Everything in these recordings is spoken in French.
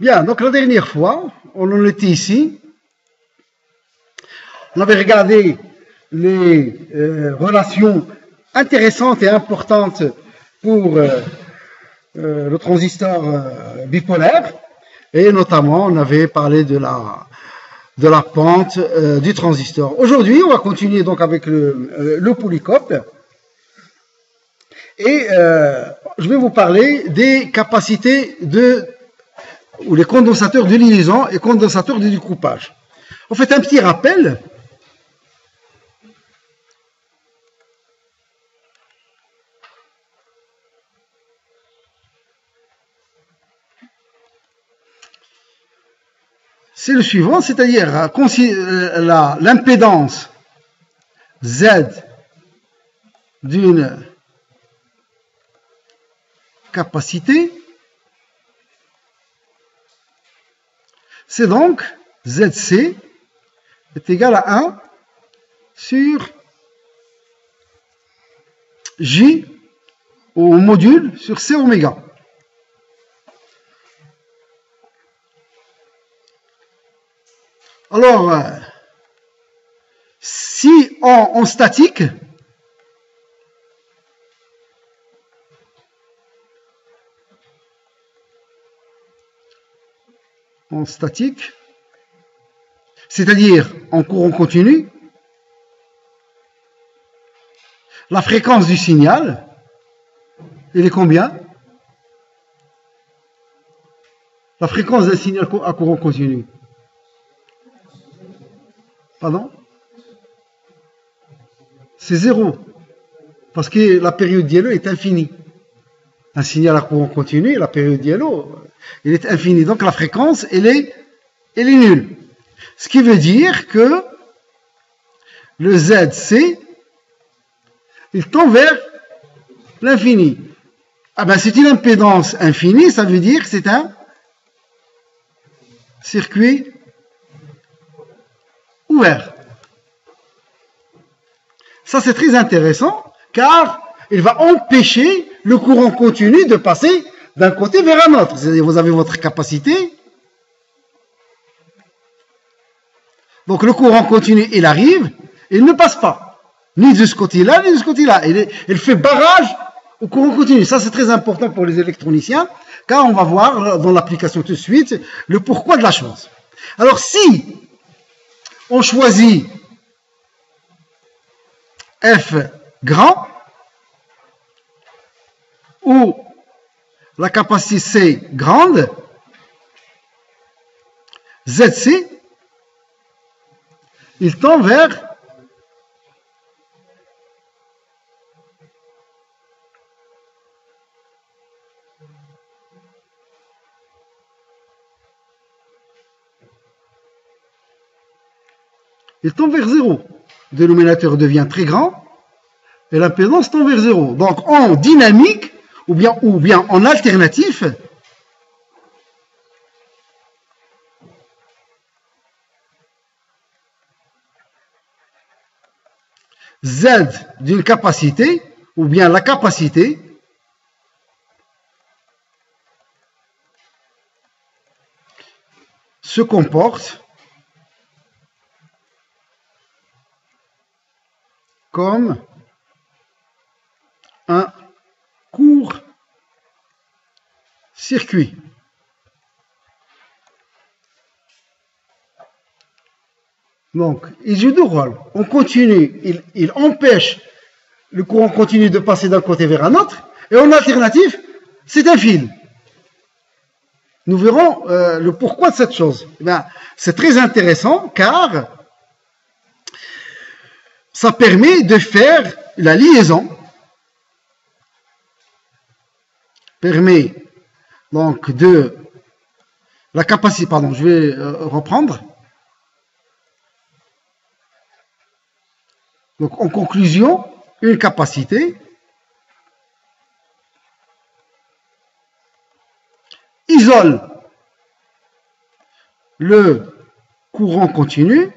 Bien, donc la dernière fois, on en était ici. On avait regardé les relations intéressantes et importantes pour le transistor bipolaire. Et notamment, on avait parlé de la pente du transistor. Aujourd'hui, on va continuer donc avec le polycope. Et je vais vous parler des capacités ou les condensateurs de liaison et condensateurs de découpage. On fait un petit rappel. C'est le suivant, c'est-à-dire l'impédance Z d'une capacité, c'est donc ZC est égal à 1 sur J au module sur C oméga. Alors, si en statique, c'est-à-dire en courant continu, la fréquence du signal, elle est combien? La fréquence d'un signal à courant continu. Pardon? C'est 0. Parce que la période diélo est infinie. Un signal à courant continu, la période diélo, elle est infinie. Donc la fréquence, elle est nulle. Ce qui veut dire que le ZC, il tend vers l'infini. Ah ben c'est une impédance infinie, ça veut dire que c'est un circuit ouvert. Ça c'est très intéressant car il va empêcher le courant continu de passer d'un côté vers un autre. C'est-à-dire vous avez votre capacité. Donc le courant continu, il arrive, il ne passe pas. Ni de ce côté-là, ni de ce côté-là. Il fait barrage au courant continu. Ça c'est très important pour les électroniciens car on va voir dans l'application tout de suite le pourquoi de la chose. Alors si on choisit F grand, où la capacité C grande, ZC, il tend vers il tend vers 0. Le dénominateur devient très grand et l'impédance tend vers 0. Donc en dynamique ou bien en alternatif, Z d'une capacité ou bien la capacité se comporte comme un court circuit. Donc, il joue deux rôles. On continue, il empêche le courant continu de passer d'un côté vers un autre, et en alternative, c'est un fil. Nous verrons le pourquoi de cette chose. Eh bien, c'est très intéressant car ça permet de faire la liaison, permet donc de la capacité, pardon, je vais reprendre. Donc en conclusion, une capacité isole le courant continu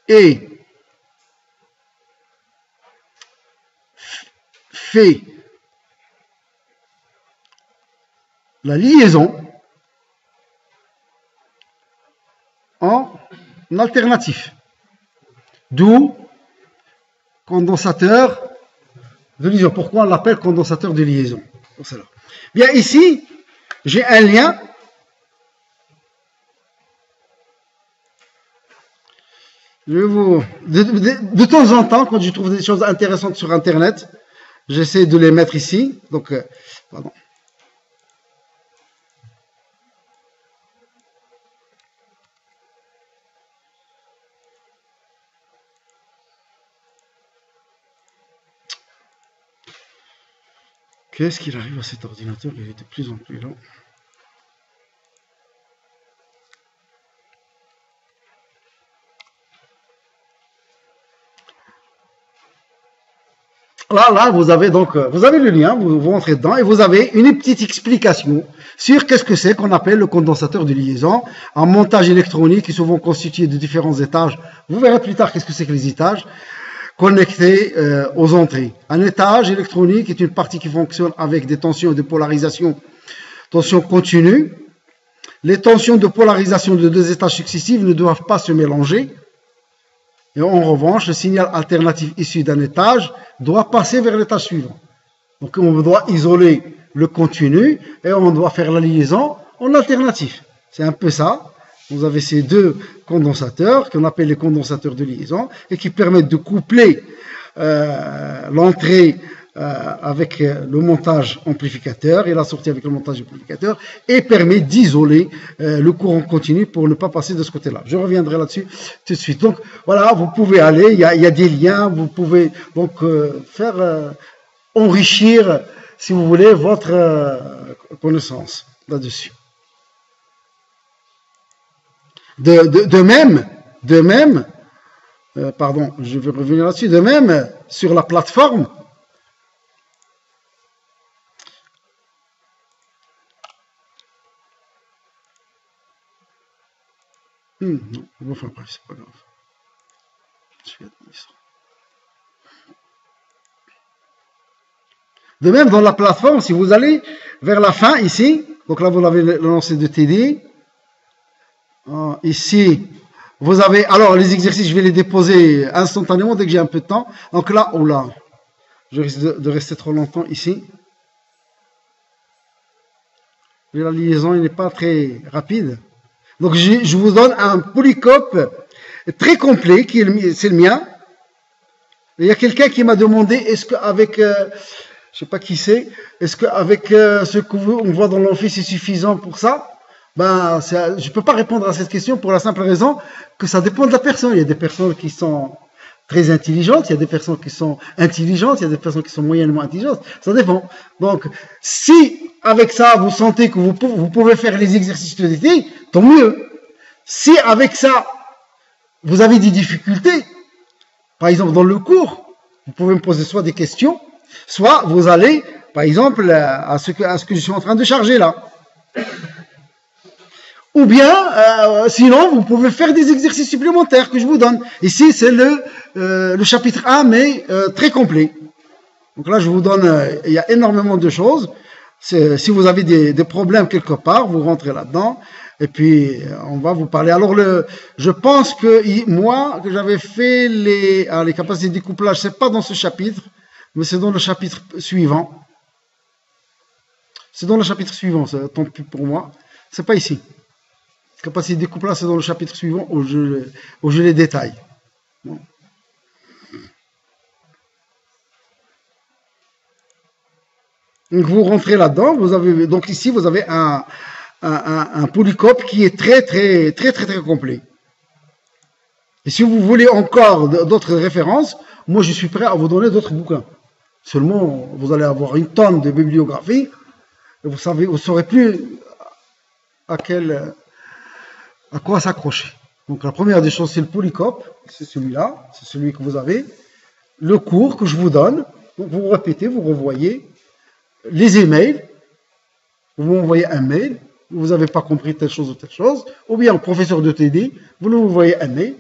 et fait la liaison en alternatif. D'où condensateur de liaison. Pourquoi on l'appelle condensateur de liaison? Bien, ici, j'ai un lien. De temps en temps, quand je trouve des choses intéressantes sur Internet, j'essaie de les mettre ici. Donc, pardon. Qu'est-ce qu'il arrive à cet ordinateur? Il est de plus en plus lent. Là, vous avez donc, vous avez le lien, vous rentrez dedans et vous avez une petite explication sur qu'est-ce que c'est qu'on appelle le condensateur de liaison. Un montage électronique qui est souvent constitué de différents étages. Vous verrez plus tard qu'est-ce que c'est que les étages connectés aux entrées. Un étage électronique est une partie qui fonctionne avec des tensions de polarisation, tension continue. Les tensions de polarisation de deux étages successifs ne doivent pas se mélanger. Et en revanche, le signal alternatif issu d'un étage doit passer vers l'étage suivant. Donc on doit isoler le continu et on doit faire la liaison en alternatif. C'est un peu ça. Vous avez ces deux condensateurs qu'on appelle les condensateurs de liaison et qui permettent de coupler l'entrée avec le montage amplificateur et la sortie avec le montage amplificateur et permet d'isoler le courant continu pour ne pas passer de ce côté-là. Je reviendrai là-dessus tout de suite. Donc voilà, vous pouvez aller, il y a des liens, vous pouvez donc faire enrichir, si vous voulez, votre connaissance là-dessus. De même, pardon, je vais revenir là-dessus, de même, sur la plateforme, non, enfin bref, c'est pas grave. De même, dans la plateforme, si vous allez vers la fin, ici, donc là, vous avez lancé de TD. Ici, vous avez, alors les exercices, je vais les déposer instantanément dès que j'ai un peu de temps. Donc là, oh là, je risque de rester trop longtemps ici. Et la liaison, il n'est pas très rapide. Donc je vous donne un polycope très complet, c'est le mien. Et il y a quelqu'un qui m'a demandé, est-ce qu'avec, je sais pas qui c'est, est-ce qu'avec ce qu'on voit dans l'amphi, c'est suffisant pour ça? Ben, je ne peux pas répondre à cette question pour la simple raison que ça dépend de la personne. Il y a des personnes qui sont très intelligentes, il y a des personnes qui sont intelligentes, il y a des personnes qui sont moyennement intelligentes. Ça dépend. Donc, si avec ça, vous sentez que vous pouvez faire les exercices de l'été, tant mieux. Si avec ça, vous avez des difficultés, par exemple dans le cours, vous pouvez me poser soit des questions, soit vous allez, par exemple, à ce que je suis en train de charger là. Ou bien, sinon, vous pouvez faire des exercices supplémentaires que je vous donne. Ici, c'est le chapitre 1, mais très complet. Donc là, je vous donne, il y a énormément de choses. Si vous avez des problèmes quelque part, vous rentrez là-dedans. Et puis, on va vous parler. Alors, je pense que moi, que j'avais fait les capacités de découplage, c'est pas dans ce chapitre, mais c'est dans le chapitre suivant. C'est dans le chapitre suivant, tant pis pour moi. C'est pas ici. Capacité de découplage, c'est dans le chapitre suivant où je les détaille. Bon. Donc vous rentrez là-dedans, donc ici vous avez un polycope qui est très complet. Et si vous voulez encore d'autres références, moi je suis prêt à vous donner d'autres bouquins. Seulement, vous allez avoir une tonne de bibliographie et vous saurez plus à quoi s'accrocher. Donc la première des choses, c'est le polycope, c'est celui-là, c'est celui que vous avez. Le cours que je vous donne, donc vous répétez, vous revoyez. Les emails, vous m'envoyez un mail, vous n'avez pas compris telle chose ou telle chose, ou bien au professeur de TD, vous lui envoyez un mail.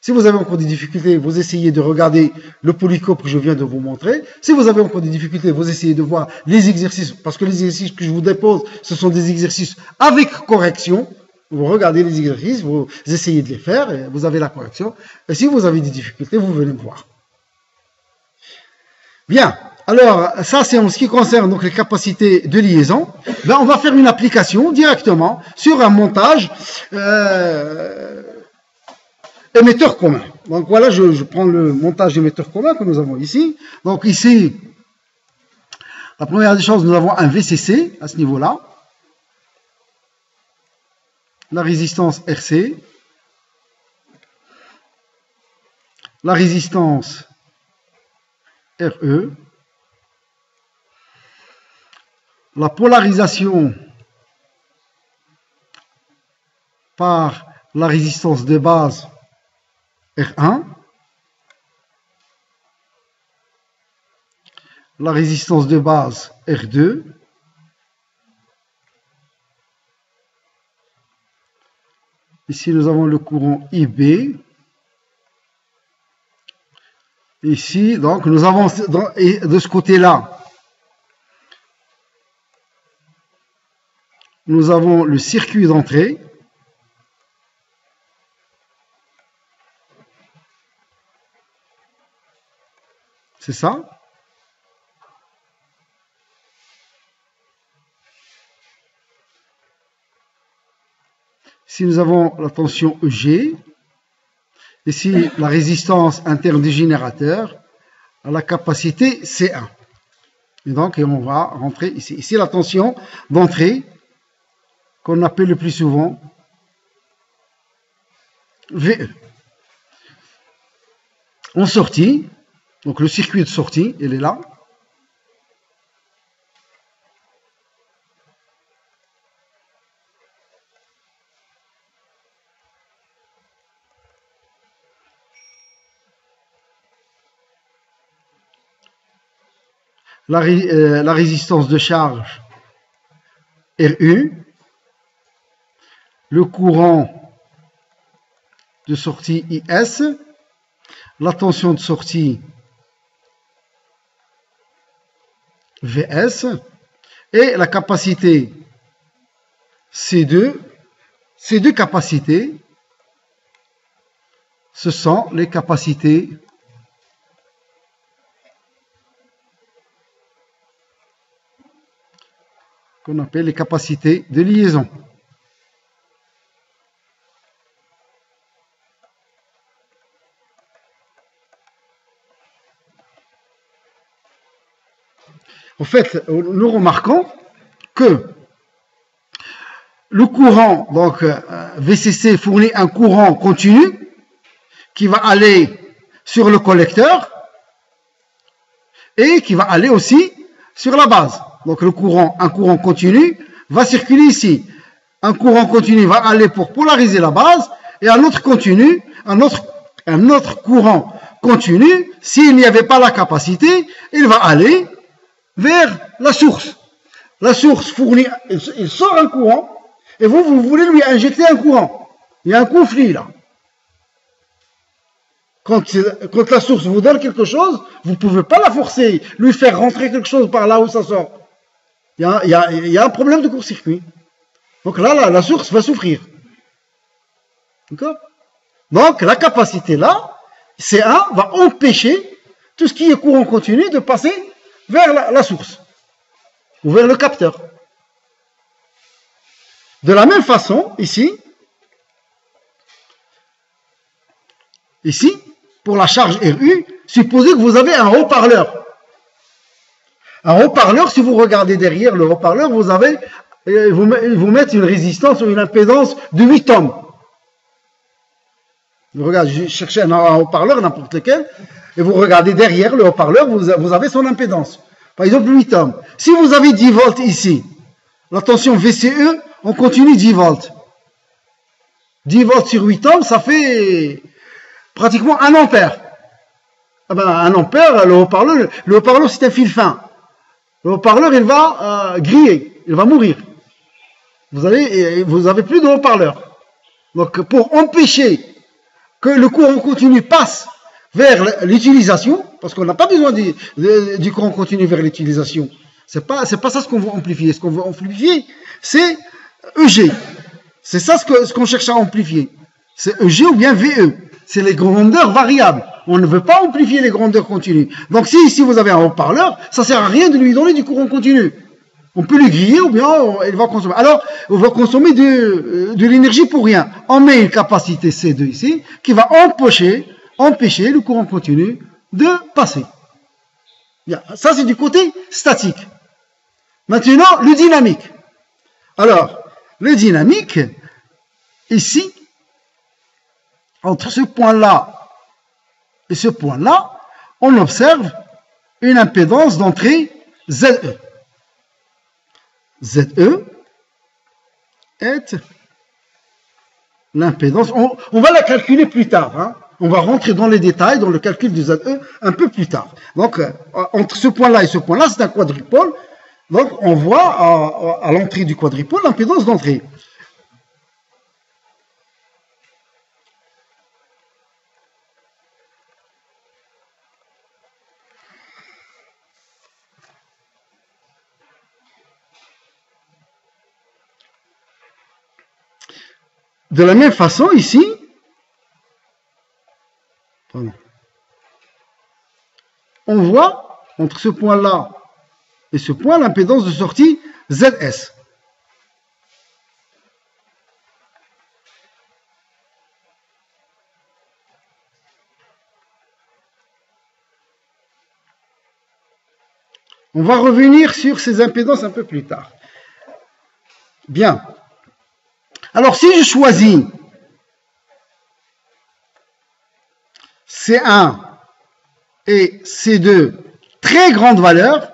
Si vous avez encore des difficultés, vous essayez de regarder le polycope que je viens de vous montrer. Si vous avez encore des difficultés, vous essayez de voir les exercices, parce que les exercices que je vous dépose, ce sont des exercices avec correction. Vous regardez les exercices, vous essayez de les faire, et vous avez la correction. Et si vous avez des difficultés, vous venez me voir. Bien. Alors, ça, c'est en ce qui concerne donc les capacités de liaison. Ben, on va faire une application directement sur un montage émetteur commun. Donc voilà, je prends le montage émetteur commun que nous avons ici. Donc ici, la première des choses, nous avons un VCC à ce niveau-là. La résistance RC. La résistance RE. La polarisation par la résistance de base R1, la résistance de base R2, ici nous avons le courant IB, ici donc nous avons de ce côté-là, nous avons le circuit d'entrée. C'est ça. Ici, nous avons la tension EG. Ici, la résistance interne du générateur à la capacité C1. Et donc, on va rentrer ici. Ici, la tension d'entrée qu'on appelle le plus souvent VE. En sortie, donc le circuit de sortie, il est là. La résistance de charge RU, le courant de sortie IS, la tension de sortie VS et la capacité C2. Ces deux capacités, ce sont les capacités qu'on appelle les capacités de liaison. En fait, nous remarquons que le courant, donc VCC fournit un courant continu qui va aller sur le collecteur et qui va aller aussi sur la base. Donc un courant continu va circuler ici. Un courant continu va aller pour polariser la base et un autre courant continu, s'il n'y avait pas la capacité, il va aller vers la source. La source fournit, il sort un courant et vous voulez lui injecter un courant. Il y a un conflit là. Quand la source vous donne quelque chose, vous ne pouvez pas la forcer, lui faire rentrer quelque chose par là où ça sort. Il y a un problème de court-circuit. Donc là, la source va souffrir. D'accord? Donc la capacité là, C1 va empêcher tout ce qui est courant continu de passer vers la source ou vers le capteur. De la même façon, ici, pour la charge RU, supposez que vous avez un haut-parleur. Un haut-parleur, si vous regardez derrière le haut-parleur, ils vous mettent une résistance ou une impédance de 8 ohms. Vous regardez, je cherchais un haut-parleur, n'importe lequel, et vous regardez derrière le haut-parleur, vous avez son impédance. Par exemple, 8 ohms. Si vous avez 10 volts ici, la tension VCE, on continue 10 volts. 10 volts sur 8 ohms, ça fait pratiquement 1 ampère. Ah ben, 1 ampère, le haut-parleur, c'est un fil fin. Le haut-parleur, il va griller, il va mourir. Vous avez plus de haut-parleur. Donc, pour empêcher que le courant continu passe vers l'utilisation, parce qu'on n'a pas besoin du courant continu vers l'utilisation. C'est pas ça ce qu'on veut amplifier. Ce qu'on veut amplifier, c'est EG. C'est ça ce qu'on cherche à amplifier. C'est EG ou bien VE. C'est les grandeurs variables. On ne veut pas amplifier les grandeurs continues. Donc si ici vous avez un haut-parleur, ça sert à rien de lui donner du courant continu. On peut le griller ou bien il va consommer. Alors, on va consommer de l'énergie pour rien. On met une capacité C2 ici qui va empêcher le courant continu de passer. Bien. Ça, c'est du côté statique. Maintenant, le dynamique. Alors, le dynamique, ici, entre ce point-là et ce point-là, on observe une impédance d'entrée ZE. ZE est l'impédance. On va la calculer plus tard. Hein. On va rentrer dans les détails, dans le calcul du ZE un peu plus tard. Donc, entre ce point-là et ce point-là, c'est un quadrupole. Donc, on voit à l'entrée du quadrupole l'impédance d'entrée. De la même façon, ici, on voit entre ce point-là et ce point l'impédance de sortie ZS. On va revenir sur ces impédances un peu plus tard. Bien. Alors, si je choisis C1 et C2, très grande valeur,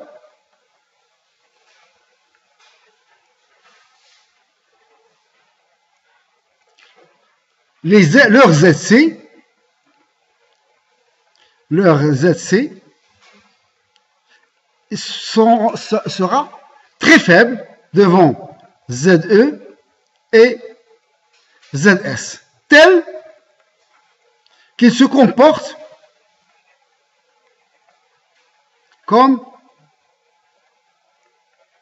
leur ZC sera très faible devant ZE et ZS, tel qu'il se comporte comme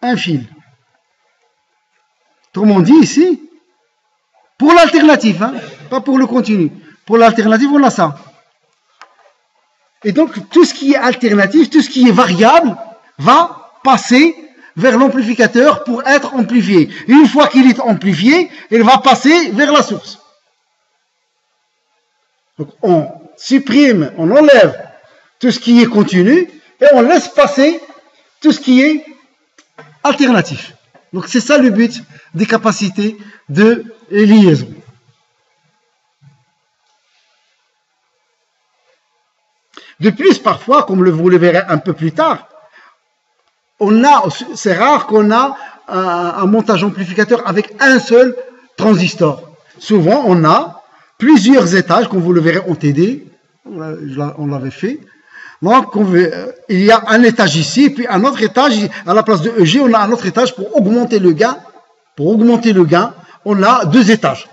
un fil. Autrement dit ici, pour l'alternative, hein, pas pour le continu. Pour l'alternative, on a ça. Et donc, tout ce qui est alternatif, tout ce qui est variable, va passer vers l'amplificateur pour être amplifié. Et une fois qu'il est amplifié, il va passer vers la source. Donc, on supprime, on enlève tout ce qui est continu et on laisse passer tout ce qui est alternatif. Donc, c'est ça le but des capacités de liaison. De plus, parfois, comme vous le verrez un peu plus tard, c'est rare qu'on a un montage amplificateur avec un seul transistor. Souvent, on a plusieurs étages, comme vous le verrez en TD, on l'avait fait. Donc, il y a un étage ici, puis un autre étage, à la place de EG, on a un autre étage pour augmenter le gain. Pour augmenter le gain, on a deux étages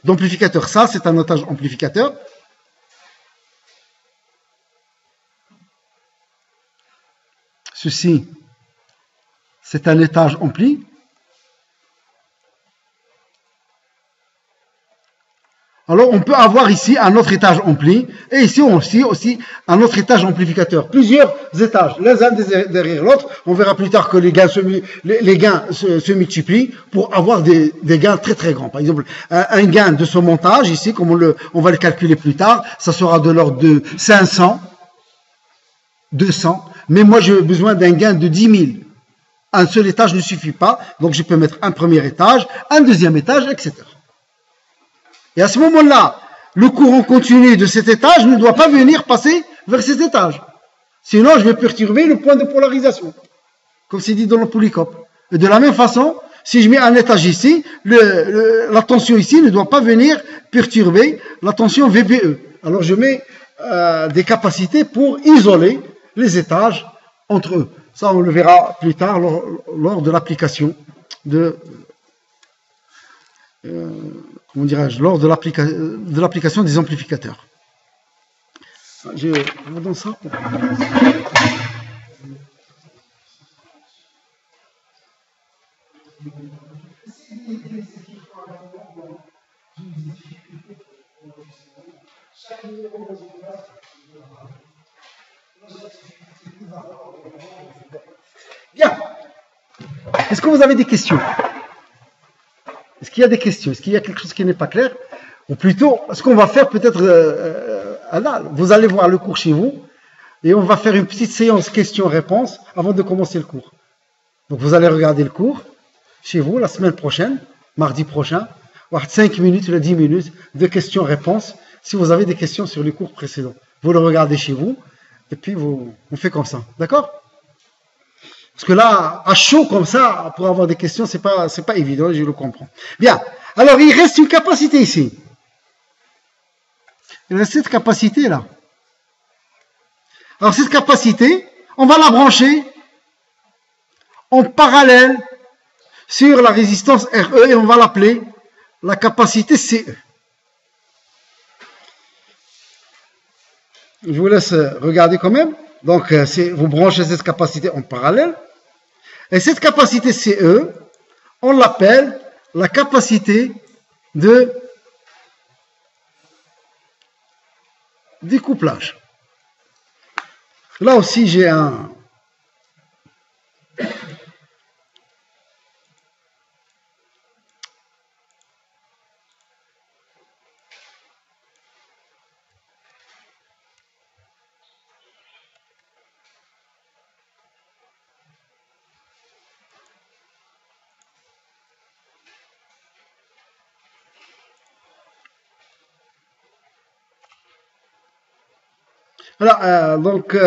d'amplificateur. Ça, c'est un étage amplificateur. Ceci, c'est un étage ampli. Alors, on peut avoir ici un autre étage ampli, et ici aussi un autre étage amplificateur. Plusieurs étages, les uns derrière l'autre. On verra plus tard que les gains se multiplient pour avoir des gains très très grands. Par exemple, un gain de ce montage, ici, comme on va le calculer plus tard, ça sera de l'ordre de 500, 200. Mais moi, j'ai besoin d'un gain de 10 000. Un seul étage ne suffit pas, donc je peux mettre un premier étage, un deuxième étage, etc. Et à ce moment-là, le courant continu de cet étage ne doit pas venir passer vers cet étage. Sinon, je vais perturber le point de polarisation, comme c'est dit dans le polycope. Et de la même façon, si je mets un étage ici, la tension ici ne doit pas venir perturber la tension VBE. Alors, je mets des capacités pour isoler les étages entre eux. Ça, on le verra plus tard lors de l'application de on dirait, lors de l'application des amplificateurs. Je vous donne ça. Bien. Est-ce que vous avez des questions? Est-ce qu'il y a des questions? Est-ce qu'il y a quelque chose qui n'est pas clair? Ou plutôt, ce qu'on va faire peut-être, là, vous allez voir le cours chez vous, et on va faire une petite séance questions-réponses avant de commencer le cours. Donc vous allez regarder le cours chez vous la semaine prochaine, mardi prochain, 5 minutes ou 10 minutes de questions-réponses, si vous avez des questions sur les cours précédents. Vous le regardez chez vous, et puis on fait comme ça. D'accord? Parce que là, à chaud comme ça, pour avoir des questions, c'est pas évident, je le comprends. Bien. Alors, il reste une capacité ici. Il reste cette capacité là. Alors, cette capacité, on va la brancher en parallèle sur la résistance RE et on va l'appeler la capacité CE. Je vous laisse regarder quand même. Donc, vous branchez cette capacité en parallèle. Et cette capacité CE, on l'appelle la capacité de découplage. Là aussi, j'ai un... Voilà, donc,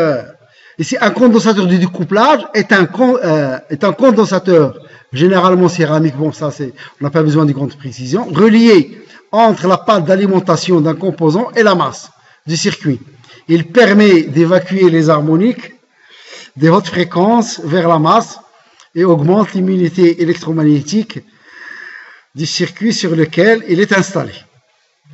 ici, un condensateur de découplage est un condensateur généralement céramique, bon ça c'est, on n'a pas besoin de grande précision, relié entre la pâte d'alimentation d'un composant et la masse du circuit. Il permet d'évacuer les harmoniques des hautes fréquences vers la masse et augmente l'immunité électromagnétique du circuit sur lequel il est installé.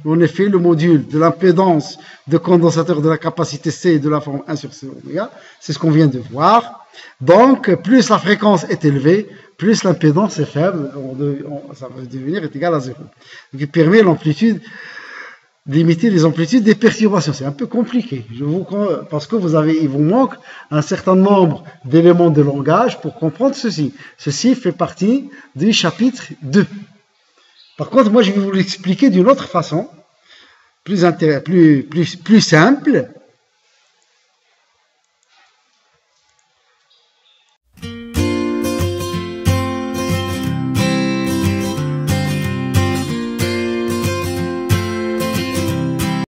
En effet, le module de l'impédance de condensateur de la capacité C de la forme 1 sur C oméga, c'est ce qu'on vient de voir. Donc, plus la fréquence est élevée, plus l'impédance est faible, ça va devenir égal à 0. Donc, il permet l'amplitude, limiter les amplitudes des perturbations. C'est un peu compliqué, parce que il vous manque un certain nombre d'éléments de langage pour comprendre ceci. Ceci fait partie du chapitre 2. Par contre, moi, je vais vous l'expliquer d'une autre façon, plus simple,